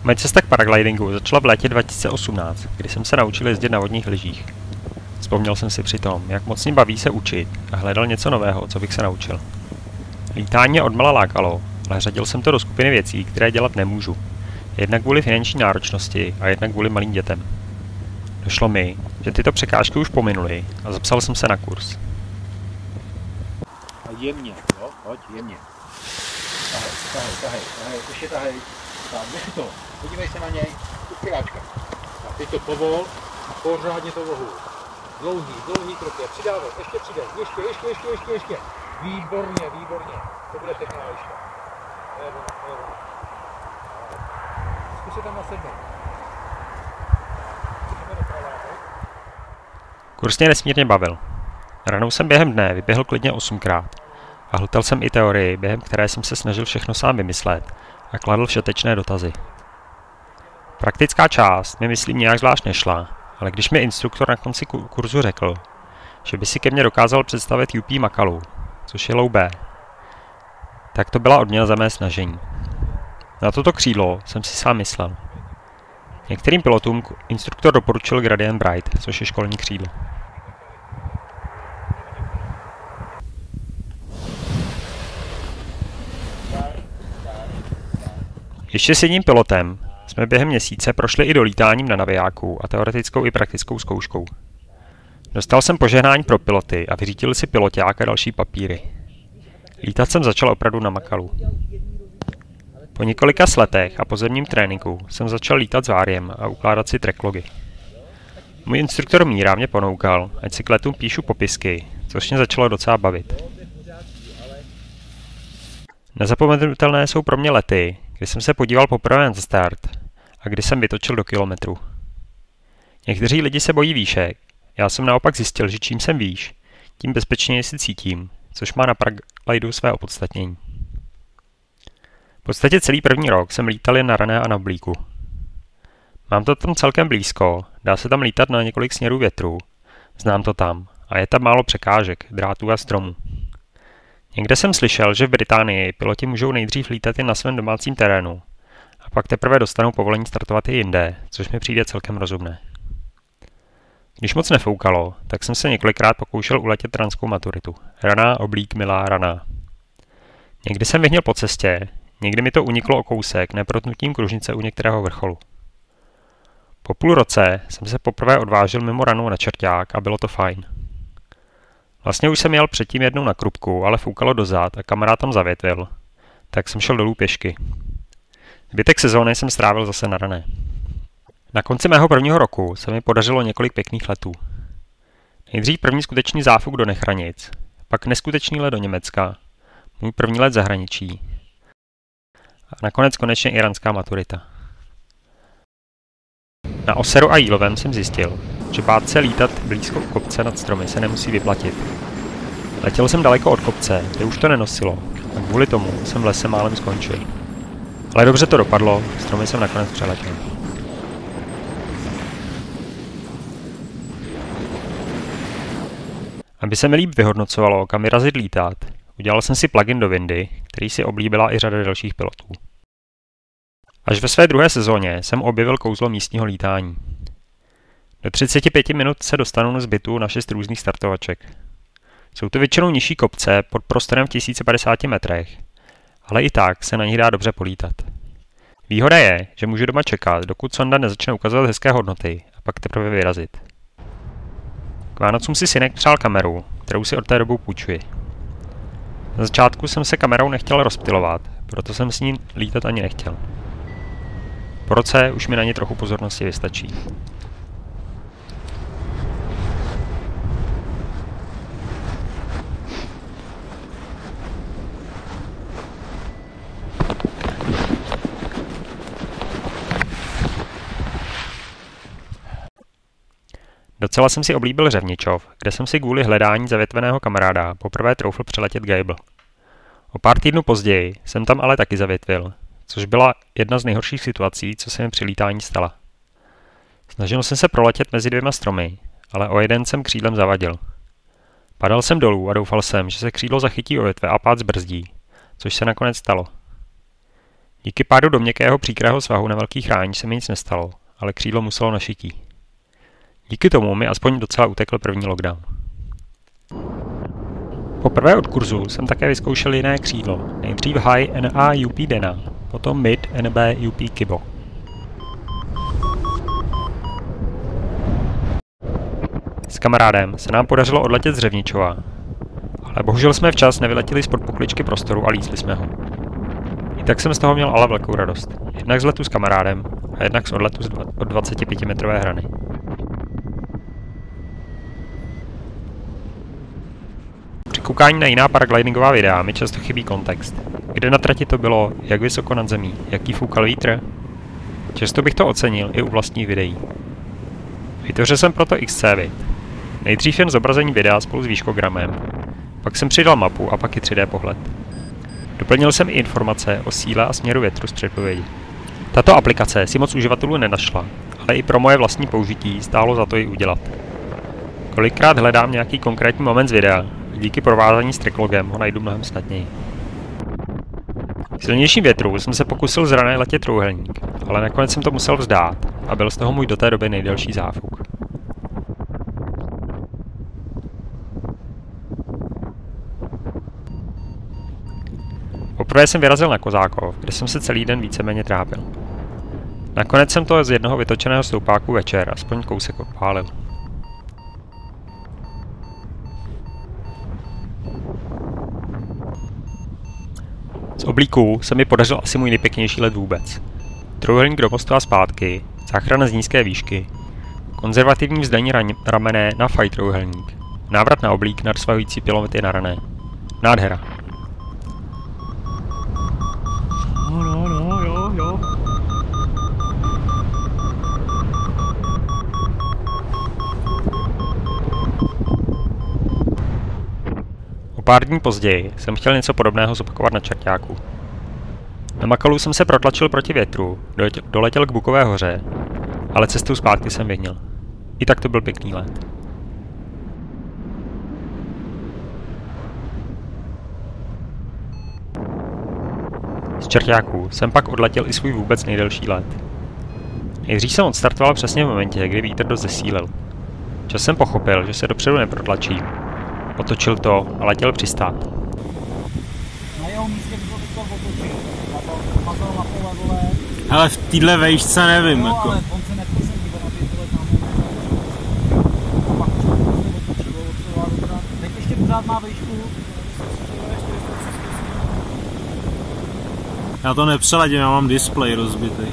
Moje cesta k paraglidingu začala v létě 2018, kdy jsem se naučil jezdit na vodních lyžích. Vzpomněl jsem si přitom, jak moc mě baví se učit a hledal něco nového, co bych se naučil. Lítání mě odmala lákalo, ale řadil jsem to do skupiny věcí, které dělat nemůžu. Jednak kvůli finanční náročnosti a jednak kvůli malým dětem. Došlo mi, že tyto překážky už pominuly a zapsal jsem se na kurz. A jemně, jo, pojď, jemně. Tahej, ještě tahej. Tak, běž to, podívej se na něj, uspěváčka. Tak, teď to povol a pořádně to vohu. Dlouhý kroky, přidávej, ještě přidej, ještě. Výborně, to bude pěkná liška. To je ono. Zkus se tam nasednout. Kurs mě nesmírně bavil. Ranou jsem během dne vyběhl klidně 8krát a hltal jsem i teorii, během které jsem se snažil všechno sám vymyslet a kladl všetečné dotazy. Praktická část mi myslím nějak zvlášť nešla, ale když mi instruktor na konci kurzu řekl, že by si ke mně dokázal představit UP Makalu, což je low B, tak to byla odměna za mé snažení. Na toto křídlo jsem si sám myslel. Některým pilotům instruktor doporučil Gradient Bright, což je školní křídlo. Ještě s jedním pilotem jsme během měsíce prošli i dolítáním na navijáku a teoretickou i praktickou zkouškou. Dostal jsem požehnání pro piloty a vyřídil si piloťák a další papíry. Lítat jsem začal opravdu na Makalu. Po několika letech a pozemním tréninku jsem začal lítat s Váriem a ukládat si tracklogy. Můj instruktor Míra mě ponoukal, ať si k letům píšu popisky, což mě začalo docela bavit. Nezapomenutelné jsou pro mě lety, kdy jsem se podíval poprvé na start a kdy jsem vytočil do kilometru. Někteří lidi se bojí výšek, já jsem naopak zjistil, že čím jsem výš, tím bezpečněji si cítím, což má na paraglidu své opodstatnění. V podstatě celý první rok jsem lítal jen na rané a na oblíku. Mám to tam celkem blízko, dá se tam lítat na několik směrů větru, znám to tam a je tam málo překážek, drátů a stromů. Někde jsem slyšel, že v Británii piloti můžou nejdřív lítat jen na svém domácím terénu a pak teprve dostanou povolení startovat i jinde, což mi přijde celkem rozumné. Když moc nefoukalo, tak jsem se několikrát pokoušel uletět ranskou maturitu. Raná, oblík, milá, raná. Někdy jsem vyhnil po cestě, někdy mi to uniklo o kousek neprotnutím kružnice u některého vrcholu. Po půl roce jsem se poprvé odvážil mimo ranu na čerťák a bylo to fajn. Vlastně už jsem jel předtím jednou na krupku, ale foukalo dozad a kamarád tam zavětvil, tak jsem šel dolů pěšky. Zbytek sezóny jsem strávil zase na rané. Na konci mého prvního roku se mi podařilo několik pěkných letů. Nejdřív první skutečný záfuk do Nechranic, pak neskutečný let do Německa, můj první let v zahraničí a nakonec konečně iranská maturita. Na Oseru a Jílovém jsem zjistil, že bát se lítat blízko kopce nad stromy se nemusí vyplatit. Letěl jsem daleko od kopce, kde už to nenosilo, a kvůli tomu jsem v lese málem skončil. Ale dobře to dopadlo, stromy jsem nakonec přeletěl. Aby se mi líp vyhodnocovalo, kam vyrazit lítat, udělal jsem si plugin do Windy, který si oblíbila i řada dalších pilotů. Až ve své druhé sezóně jsem objevil kouzlo místního lítání. Do 35 minut se dostanu z bytu na 6 různých startovaček. Jsou to většinou nižší kopce pod prostorem v 1050 metrech, ale i tak se na nich dá dobře polítat. Výhoda je, že můžu doma čekat, dokud sonda nezačne ukazovat hezké hodnoty a pak teprve vyrazit. K Vánocům si synek přál kameru, kterou si od té doby půjčuji. Na začátku jsem se kamerou nechtěl rozptylovat, proto jsem s ní lítat ani nechtěl. Po roce už mi na ně trochu pozornosti vystačí. Docela jsem si oblíbil Řevničov, kde jsem si kvůli hledání zavětveného kamaráda poprvé troufl přeletět Gable. O pár týdnů později jsem tam ale taky zavětvil, což byla jedna z nejhorších situací, co se mi při lítání stala. Snažil jsem se proletět mezi dvěma stromy, ale o jeden jsem křídlem zavadil. Padal jsem dolů a doufal jsem, že se křídlo zachytí o větve a pád zbrzdí, což se nakonec stalo. Díky pádu do měkkého příkrého svahu na velký chráň se mi nic nestalo, ale křídlo muselo na šití. Díky tomu mi aspoň docela utekl první lockdown. Poprvé od kurzu jsem také vyzkoušel jiné křídlo, nejdřív High NA UP Dena, potom Mid NB UP Kibo. S kamarádem se nám podařilo odletět z Řevničova, ale bohužel jsme včas nevyletěli spod pokličky prostoru a lízli jsme ho. I tak jsem z toho měl ale velkou radost, jednak z letu s kamarádem a jednak z odletu od 25metrové hrany. Při koukání na jiná paraglidingová videa mi často chybí kontext. Kde na trati to bylo, jak vysoko nad zemí, jaký foukal vítr? Často bych to ocenil i u vlastních videí. Vytvořil jsem proto XC-vid. Nejdřív jen zobrazení videa spolu s výškogramem, pak jsem přidal mapu a pak i 3D pohled. Doplnil jsem i informace o síle a směru větru z předpovědi. Tato aplikace si moc uživatelů nenašla, ale i pro moje vlastní použití stálo za to ji udělat. Kolikrát hledám nějaký konkrétní moment z videa, díky provázání s tracklogem ho najdu mnohem snadněji. V silnějším větru jsem se pokusil z rané letět trojúhelník, ale nakonec jsem to musel vzdát a byl z toho můj do té doby nejdelší záfuk. Poprvé jsem vyrazil na Kozákov, kde jsem se celý den víceméně trápil. Nakonec jsem to z jednoho vytočeného stoupáku večer aspoň kousek odpálil. Z oblíků se mi podařil asi můj nejpěknější let vůbec. Trojúhelník do mostu a zpátky, záchrana z nízké výšky, konzervativní vzdání ramene na fight trojúhelník, návrat na oblík nad svahující pilometry na rané. Nádhera. Jo. O pár dní později jsem chtěl něco podobného zopakovat na Čerťáku. Na Makalu jsem se protlačil proti větru, doletěl k Bukové hoře, ale cestou zpátky jsem vyhnil. I tak to byl pěkný let. Z Čerťáku jsem pak odletěl i svůj vůbec nejdelší let. Nejdřív jsem odstartoval přesně v momentě, kdy vítr dost zesílil. Čas jsem pochopil, že se dopředu neprotlačím. Otočil to a letěl přistát. Na jeho místě by to teďka otočil. Mazal na pole, vole. Ale v téhle vejšce nevím, No, jako. ale on se neposadí, na ty vole tam. A pak už to otočilo, odcela dobrá. Teď ještě pořád má vejšku. Já to nepřeladím, já mám displej rozbitý.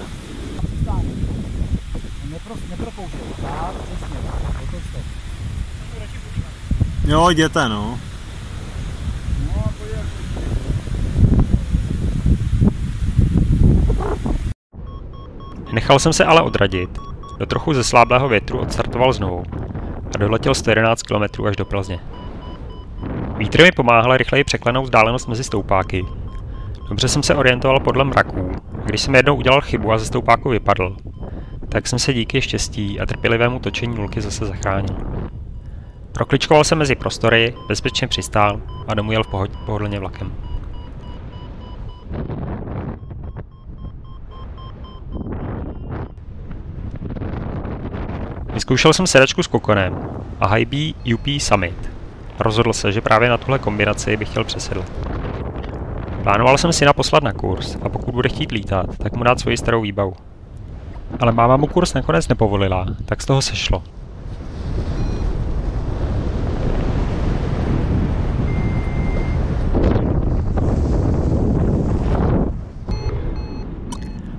Nepropouštěj, tak, přesně, otoč to. Jo, jděte, no. Nechal jsem se ale odradit. Do trochu zesláblého větru odstartoval znovu a doletěl 111 km až do Plzně. Vítr mi pomáhal rychleji překlenout vzdálenost mezi stoupáky. Dobře jsem se orientoval podle mraků, a když jsem jednou udělal chybu a ze stoupáku vypadl, tak jsem se díky štěstí a trpělivému točení nulky zase zachránil. Prokličkoval jsem mezi prostory, bezpečně přistál a domů jel pohodlně vlakem. Vyzkoušel jsem sedačku s kokonem a High UP Summit. Rozhodl se, že právě na tuhle kombinaci bych chtěl přesedlat. Plánoval jsem syna poslat na kurz a pokud bude chtít lítat, tak mu dát svoji starou výbavu. Ale máma mu kurz nakonec nepovolila, tak z toho sešlo.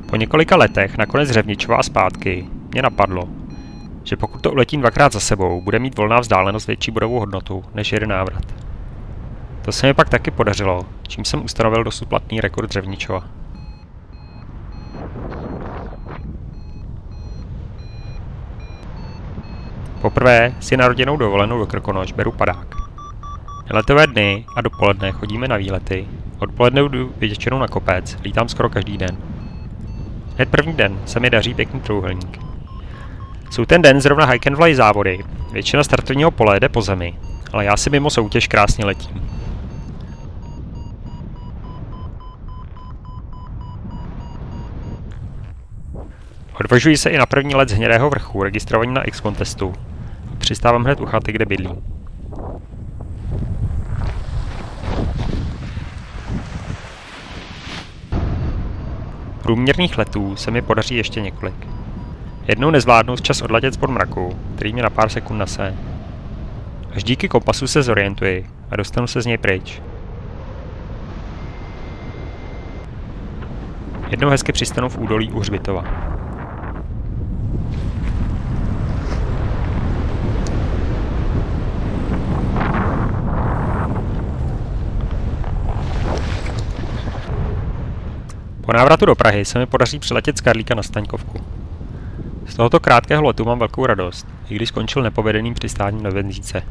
Po několika letech nakonec Řevničova a zpátky mě napadlo, že pokud to uletím dvakrát za sebou, bude mít volná vzdálenost větší bodovou hodnotu než jeden návrat. To se mi pak taky podařilo, čím jsem ustanovil dosud platný rekord Řevničova. Poprvé si na rodinnou dovolenou do Krkonoš beru padák. Na letové dny a dopoledne chodíme na výlety, odpoledne jdu většinou na kopec, lítám skoro každý den. Hned první den se mi daří pěkný trojúhelník. Jsou ten den zrovna hike and fly závody, většina startovního pole jde po zemi, ale já si mimo soutěž krásně letím. Odvažuji se i na první let z Hnědého vrchu, registrovaný na X-Contestu. Přistávám hned u chaty, kde bydlím. Průměrných letů se mi podaří ještě několik. Jednou nezvládnu včas odletět spod mraku, který mě na pár sekund nese. Až díky kompasu se zorientuji a dostanu se z něj pryč. Jednou hezky přistanu v údolí u hřbitova. Po návratu do Prahy se mi podaří přiletět z Karlíka na Staňkovku. Z tohoto krátkého letu mám velkou radost, i když skončil nepovedeným přistáním na benzínce.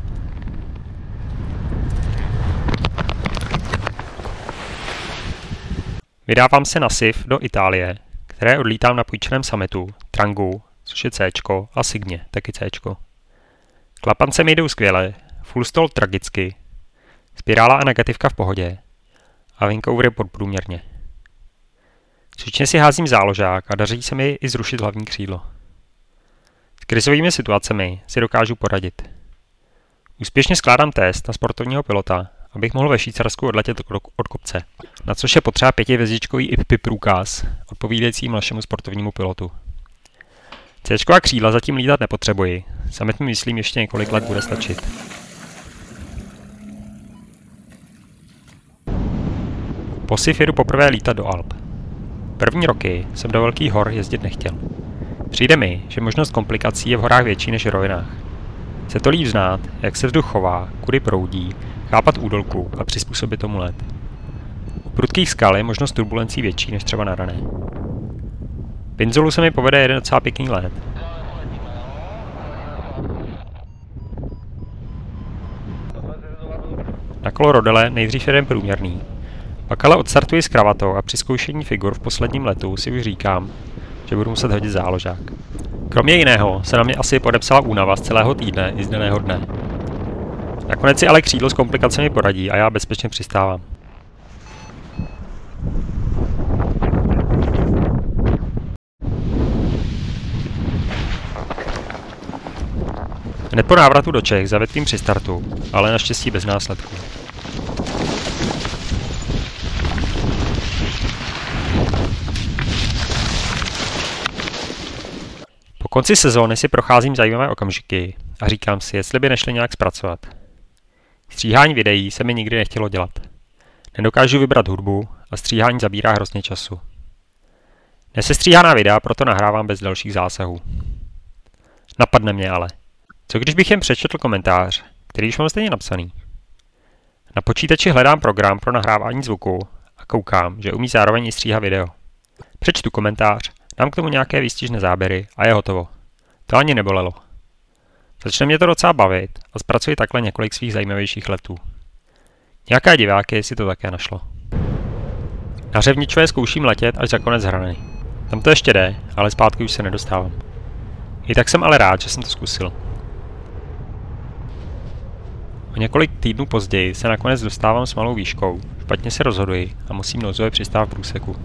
Vydávám se na SIF do Itálie, které odlítám na půjčeném summitu, Trangu, což je C, a Signě, taky C. Klapance mi jdou skvěle, full stall tragicky, spirála a negativka v pohodě a wingcover je podprůměrně. Cvičně si házím záložák a daří se mi i zrušit hlavní křídlo. S krizovými situacemi si dokážu poradit. Úspěšně skládám test na sportovního pilota, abych mohl ve Švýcarsku odletět od kopce, na což je potřeba 5hvězdičkový IPPI průkaz, odpovídající našemu sportovnímu pilotu. C-čková křídla zatím lítat nepotřebuji, summit mi myslím ještě několik let bude stačit. Po SIF jedu poprvé lítat do Alp. První roky jsem do velkých hor jezdit nechtěl. Přijde mi, že možnost komplikací je v horách větší než v rovinách. Chce to líp znát, jak se vzduch chová, kudy proudí, chápat údolku a přizpůsobit tomu let. U prudkých skal je možnost turbulencí větší než třeba na rané. V Pinzolu se mi povede jeden docela pěkný let. Na kolo Rodele nejdřív jeden průměrný. Pak ale odstartuji s kravatou a při zkoušení figur v posledním letu si už říkám, že budu muset hodit záložák. Kromě jiného se na mě asi podepsala únava z celého týdne i z daného dne. Nakonec si ale křídlo s komplikacemi poradí a já bezpečně přistávám. Hned po návratu do Čech zavetvím při startu, ale naštěstí bez následků. Po konci sezóny si procházím zajímavé okamžiky a říkám si, jestli by nešli nějak zpracovat. Stříhání videí se mi nikdy nechtělo dělat. Nedokážu vybrat hudbu a stříhání zabírá hrozně času. Nesestříhaná videa proto nahrávám bez dalších zásahů. Napadne mě ale. Co když bych jen přečetl komentář, který už mám stejně napsaný? Na počítači hledám program pro nahrávání zvuku a koukám, že umí zároveň i stříhat video. Přečtu komentář, dám k tomu nějaké výstižné záběry a je hotovo. To ani nebolelo. Začne mě to docela bavit a zpracuji takhle několik svých zajímavějších letů. Nějaké diváky si to také našlo. Na Řevničové zkouším letět až za konec hrany. Tam to ještě jde, ale zpátky už se nedostávám. I tak jsem ale rád, že jsem to zkusil. O několik týdnů později se nakonec dostávám s malou výškou, špatně se rozhoduji a musím nouzově přistát v průseku.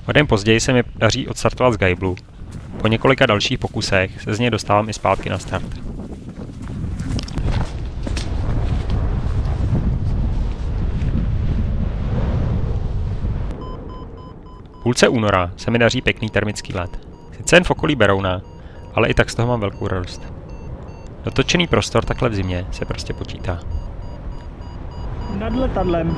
O den později se mi daří odstartovat z Geiblu. Po několika dalších pokusech se z něj dostávám i zpátky na start. V půlce února se mi daří pěkný termický let. Sice jen v okolí Berouna, ale i tak z toho mám velkou radost. Dotočený prostor takhle v zimě se prostě počítá. Nad letadlem.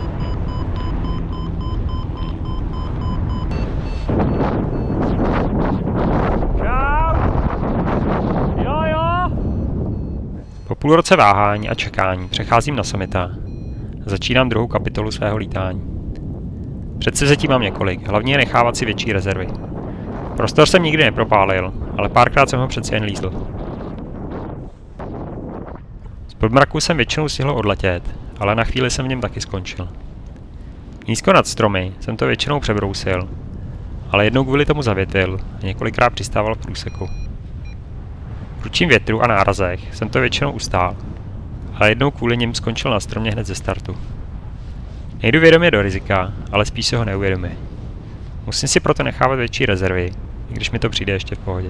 Po půl roce váhání a čekání přecházím na summita a začínám druhou kapitolu svého lítání. Předsevzetí mám několik, hlavně je nechávat si větší rezervy. Prostor jsem nikdy nepropálil, ale párkrát jsem ho přeci jen lízl. Pod mraku jsem většinou stihl odletět, ale na chvíli jsem v něm taky skončil. Nízko nad stromy jsem to většinou přebrousil, ale jednou kvůli tomu zavětvil a několikrát přistával v průseku. V prudším větru a nárazech jsem to většinou ustál, ale jednou kvůli nim skončil na stromě hned ze startu. Nejdu vědomě do rizika, ale spíš se ho neuvědomuji. Musím si proto nechávat větší rezervy, i když mi to přijde ještě v pohodě.